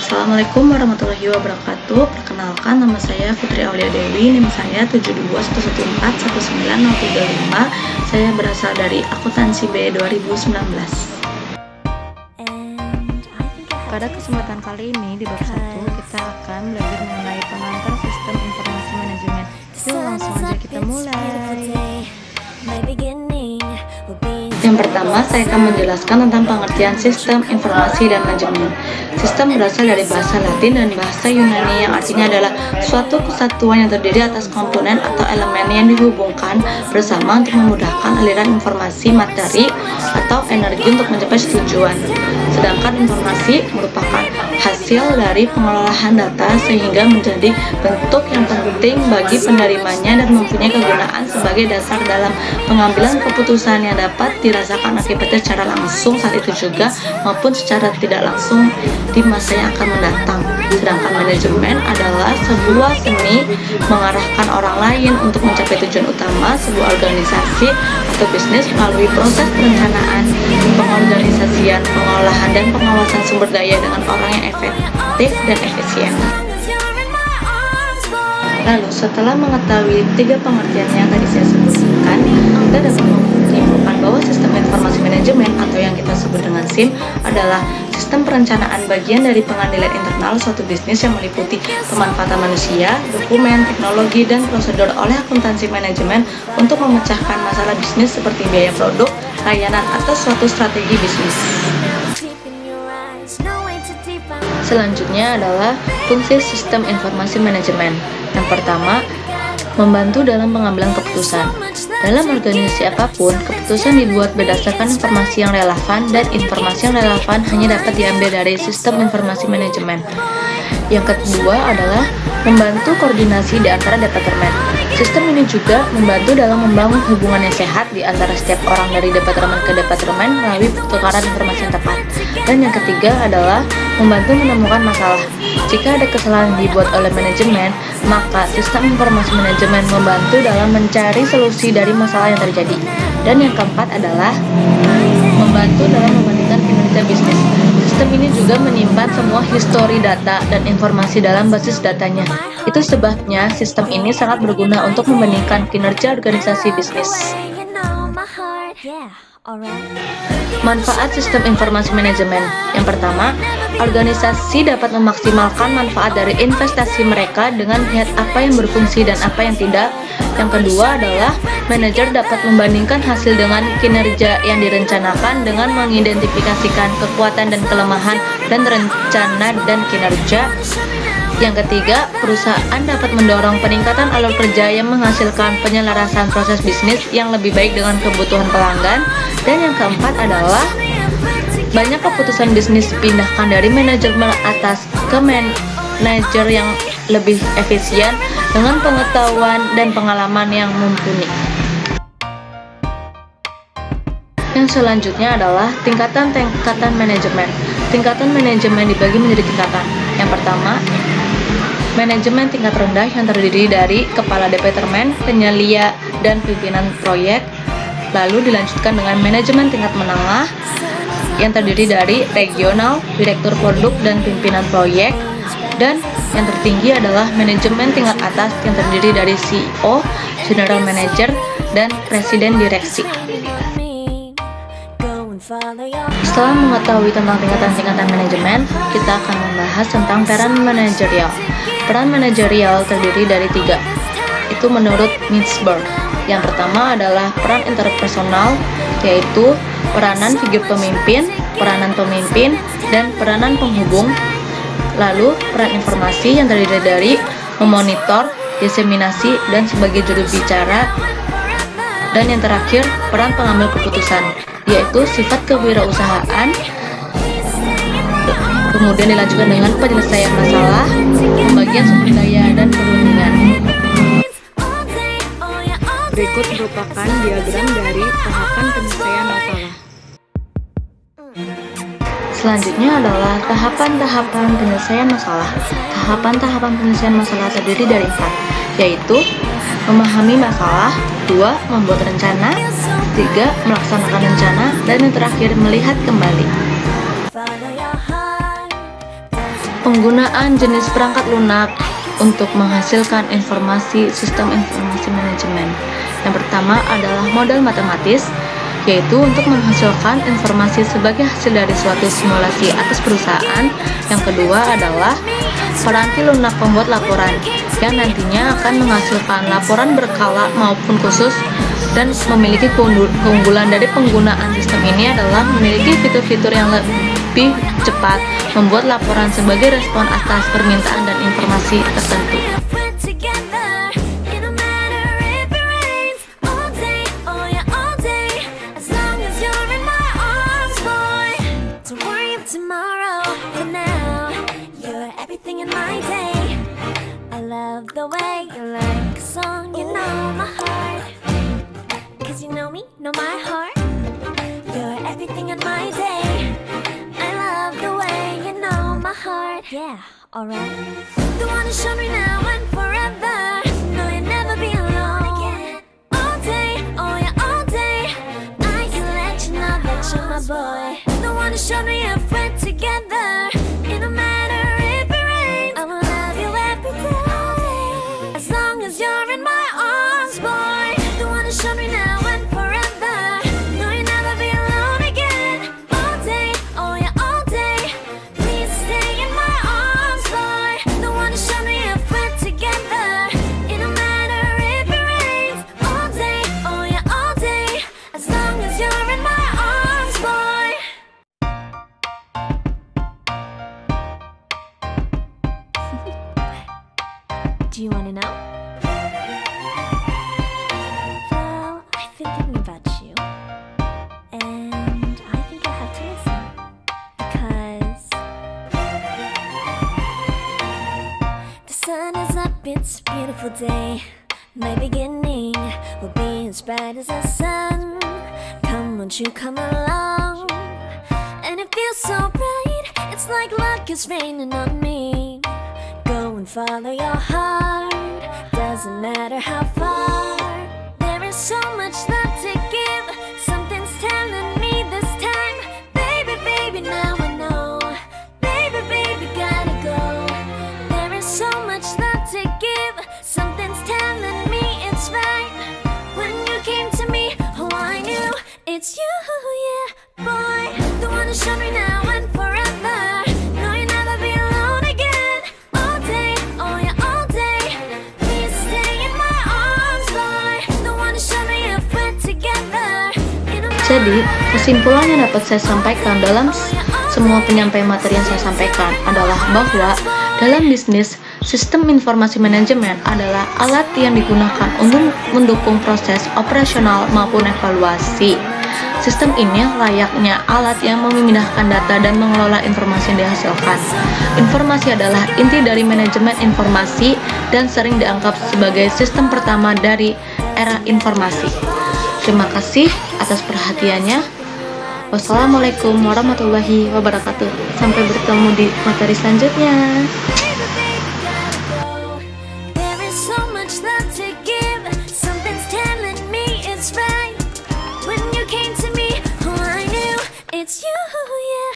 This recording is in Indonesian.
Assalamualaikum warahmatullahi wabarakatuh. Perkenalkan, nama saya Fitri Aulia Dewi, NIM saya 721141935. Saya berasal dari akuntansi B 2019. Pada kesempatan kali ini di bab 1 kita akan belajar mengenai pengantar sistem informasi manajemen. Yuk langsung aja kita mulai. Yang pertama, saya akan menjelaskan tentang pengertian sistem informasi dan manajemen. Sistem berasal dari bahasa Latin dan bahasa Yunani yang artinya adalah suatu kesatuan yang terdiri atas komponen atau elemen yang dihubungkan bersama untuk memudahkan aliran informasi, materi, atau energi untuk mencapai tujuan. Sedangkan informasi merupakan hasil dari pengolahan data sehingga menjadi bentuk yang penting bagi penerimanya dan mempunyai kegunaan sebagai dasar dalam pengambilan keputusan yang dapat dirasakan akibatnya secara langsung saat itu juga maupun secara tidak langsung di masa yang akan mendatang. Sedangkan manajemen adalah sebuah seni mengarahkan orang lain untuk mencapai tujuan utama sebuah organisasi atau bisnis melalui proses perencanaan, pengorganisasian, pengolahan, dan pengawasan sumber daya dengan orang yang efektif dan efisien. Lalu setelah mengetahui tiga pengertian yang tadi saya sebutkan, kita dapat menyimpulkan bahwa sistem informasi manajemen atau yang kita sebut dengan SIM adalah sistem perencanaan bagian dari pengadilan internal suatu bisnis yang meliputi pemanfaatan manusia, dokumen, teknologi, dan prosedur oleh akuntansi manajemen untuk memecahkan masalah bisnis seperti biaya produk, layanan, atau suatu strategi bisnis. Selanjutnya adalah fungsi sistem informasi manajemen. Yang pertama, membantu dalam pengambilan keputusan. Dalam organisasi apapun, keputusan dibuat berdasarkan informasi yang relevan dan informasi yang relevan hanya dapat diambil dari sistem informasi manajemen. Yang kedua adalah membantu koordinasi di antara departemen. Sistem ini juga membantu dalam membangun hubungan yang sehat di antara setiap orang dari departemen ke departemen melalui pertukaran informasi yang tepat. Dan yang ketiga adalah membantu menemukan masalah. Jika ada kesalahan yang dibuat oleh manajemen, maka sistem informasi manajemen membantu dalam mencari solusi dari masalah yang terjadi. Dan yang keempat adalah membantu dalam membandingkan kinerja bisnis. Sistem ini juga menyimpan semua histori data dan informasi dalam basis datanya. Itu sebabnya sistem ini sangat berguna untuk membandingkan kinerja organisasi bisnis. Manfaat sistem informasi manajemen. Yang pertama, organisasi dapat memaksimalkan manfaat dari investasi mereka dengan melihat apa yang berfungsi dan apa yang tidak. Yang kedua adalah manajer dapat membandingkan hasil dengan kinerja yang direncanakan dengan mengidentifikasikan kekuatan dan kelemahan dan rencana dan kinerja. Yang ketiga, perusahaan dapat mendorong peningkatan alur kerja yang menghasilkan penyelarasan proses bisnis yang lebih baik dengan kebutuhan pelanggan. Dan yang keempat adalah banyak keputusan bisnis dipindahkan dari manajemen atas ke manajer yang lebih efisien dengan pengetahuan dan pengalaman yang mumpuni. Yang selanjutnya adalah tingkatan manajemen. Tingkatan manajemen dibagi menjadi tingkatan. Yang pertama, manajemen tingkat rendah yang terdiri dari kepala departemen, penyelia, dan pimpinan proyek. Lalu dilanjutkan dengan manajemen tingkat menengah yang terdiri dari regional, direktur produk, dan pimpinan proyek. Dan yang tertinggi adalah manajemen tingkat atas yang terdiri dari CEO, general manager, dan presiden direksi. Setelah mengetahui tentang tingkatan-tingkatan manajemen, kita akan membahas tentang peran manajerial. Peran manajerial terdiri dari 3, itu menurut Mintzberg. Yang pertama adalah peran interpersonal, yaitu peranan figur pemimpin, peranan pemimpin, dan peranan penghubung. Lalu peran informasi yang terdiri dari memonitor, diseminasi, dan sebagai juru bicara. Dan yang terakhir, peran pengambil keputusan, yaitu sifat kewirausahaan. Kemudian dilanjutkan dengan penyelesaian masalah, pembagian sumber daya, dan perundingan. Berikut merupakan diagram dari tahapan penyelesaian masalah. Selanjutnya adalah tahapan-tahapan penyelesaian masalah. Tahapan-tahapan penyelesaian masalah terdiri dari 4, yaitu memahami masalah, 2, membuat rencana, 3, melaksanakan rencana, dan yang terakhir melihat kembali. Penggunaan jenis perangkat lunak untuk menghasilkan informasi sistem informasi manajemen. Yang pertama adalah model matematis, yaitu untuk menghasilkan informasi sebagai hasil dari suatu simulasi atas perusahaan. Yang kedua adalah peranti lunak pembuat laporan, yang nantinya akan menghasilkan laporan berkala maupun khusus, dan memiliki keunggulan dari penggunaan sistem ini adalah memiliki fitur-fitur yang lebih cepat, membuat laporan sebagai respon atas permintaan dan informasi tertentu. The way you like a song, you know my heart. 'Cause you know me, know my heart. You're everything in my day. I love the way you know my heart. Yeah, alright. The one who showed me now and forever. No, you'll never be alone again. All day, oh yeah, all day. I can let you know that you're my boy. The one who showed me if we're together. It don't matter if it rains, I will love you every day. As long as you're in my arms, boy. The one who showed me now and forever. No, you'll never be alone again. All day, oh yeah, all day. Please stay in my arms, boy. The one who showed me if we're together. It don't matter if it rains. All day, oh yeah, all day. As long as you're in my arms, boy. Do you wanna know? Well, I've been thinking about you, and I think I have to listen, because the sun is up, it's a beautiful day. My beginning will be as bright as the sun. Come, won't you come along? And it feels so bright, it's like luck is raining on me. Go and follow your heart, doesn't matter how far. There is so much love to give, something's telling me this time. Baby, baby, now I know. Baby, baby, gotta go. There is so much love to give, something's telling me it's right. When you came to me, oh I knew it's you, yeah, boy. The one who showed me now and forever. No, you'll never be alone again. All day, oh yeah, all day. Please stay in my arms, boy. The one who showed me if we're together. Jadi, kesimpulan yang dapat saya sampaikan dalam semua penyampaian materi yang saya sampaikan adalah bahwa dalam bisnis, sistem informasi manajemen adalah alat yang digunakan untuk mendukung proses operasional maupun evaluasi. Sistem ini layaknya alat yang memindahkan data dan mengelola informasi yang dihasilkan. Informasi adalah inti dari manajemen informasi dan sering dianggap sebagai sistem pertama dari era informasi. Terima kasih atas perhatiannya. Wassalamualaikum warahmatullahi wabarakatuh. Sampai bertemu di materi selanjutnya.